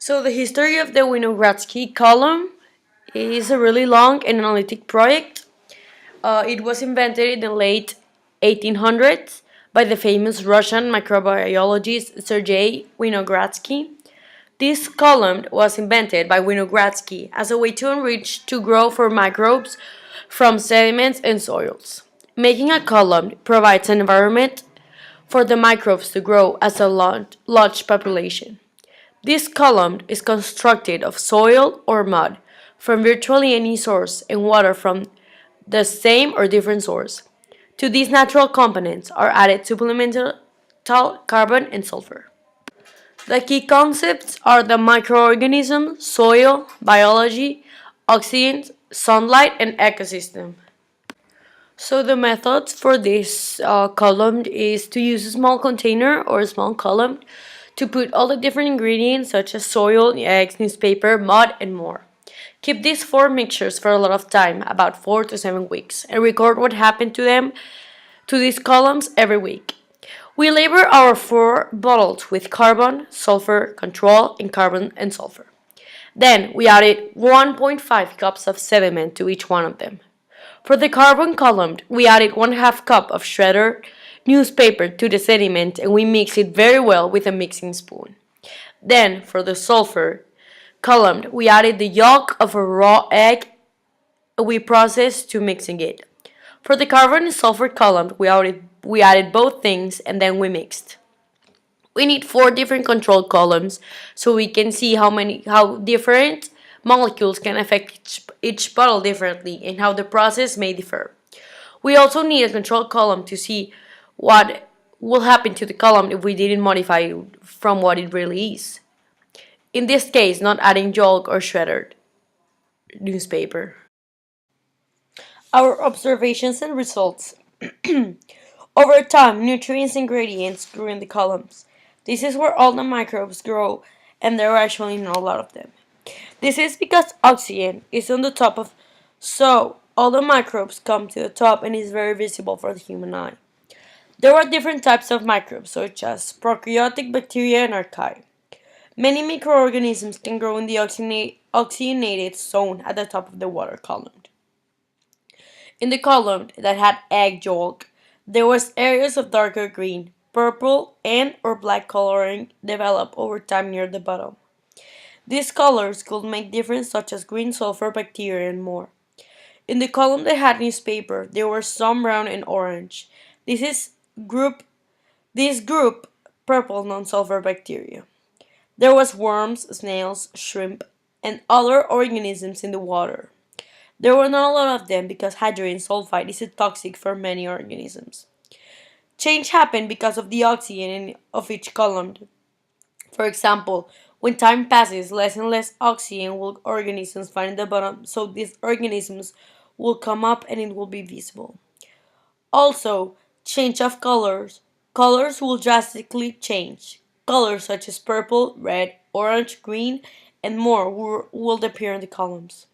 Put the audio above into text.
So the history of the Winogradsky column is a really long and analytic project. It was invented in the late 1800s by the famous Russian microbiologist Sergei Winogradsky. This column was invented by Winogradsky as a way to enrich to grow for microbes from sediments and soils. Making a column provides an environment for the microbes to grow as a large population. This column is constructed of soil or mud from virtually any source and water from the same or different source. To these natural components are added supplemental carbon and sulfur. The key concepts are the microorganism, soil, biology, oxygen, sunlight, and ecosystem. So the methods for this column is to use a small container or a small column to put all the different ingredients such as soil, eggs, newspaper, mud, and more. Keep these four mixtures for a lot of time, about 4 to 7 weeks, and record what happened to them to these columns every week. We label our 4 bottles with carbon, sulfur, control, and carbon and sulfur. Then we added 1.5 cups of sediment to each one of them. For the carbon column, we added 1/2 cup of shredded newspaper to the sediment and we mix it very well with a mixing spoon. Then, for the sulfur column, we added the yolk of a raw egg we processed to mixing it. For the carbon and sulfur column, we added both things and then we mixed. We need 4 different control columns so we can see how different molecules can affect each bottle differently and how the process may differ. We also need a control column to see what will happen to the column if we didn't modify it from what it really is. In this case, not adding yolk or shredded newspaper. Our observations and results. Over time, nutrients and gradients grew in the columns. This is where all the microbes grow, and there are actually not a lot of them. This is because oxygen is on the top of, so all the microbes come to the top and is very visible for the human eye. There are different types of microbes, such as prokaryotic bacteria and archaea. Many microorganisms can grow in the oxygenated zone at the top of the water column. In the column that had egg yolk, there was areas of darker green, purple, and or black coloring develop over time near the bottom. These colors could make difference such as green sulfur bacteria and more. In the column that had newspaper, there were some brown and orange. This group purple non-sulfur bacteria. There was worms, snails, shrimp, and other organisms in the water. There were not a lot of them because hydrogen sulfide is toxic for many organisms. Change happened because of the oxygen of each column. For example, when time passes, less and less oxygen will organisms find at the bottom, so these organisms will come up and it will be visible. Also, change of colors. Colors will drastically change. Colors such as purple, red, orange, green, and more will appear in the columns.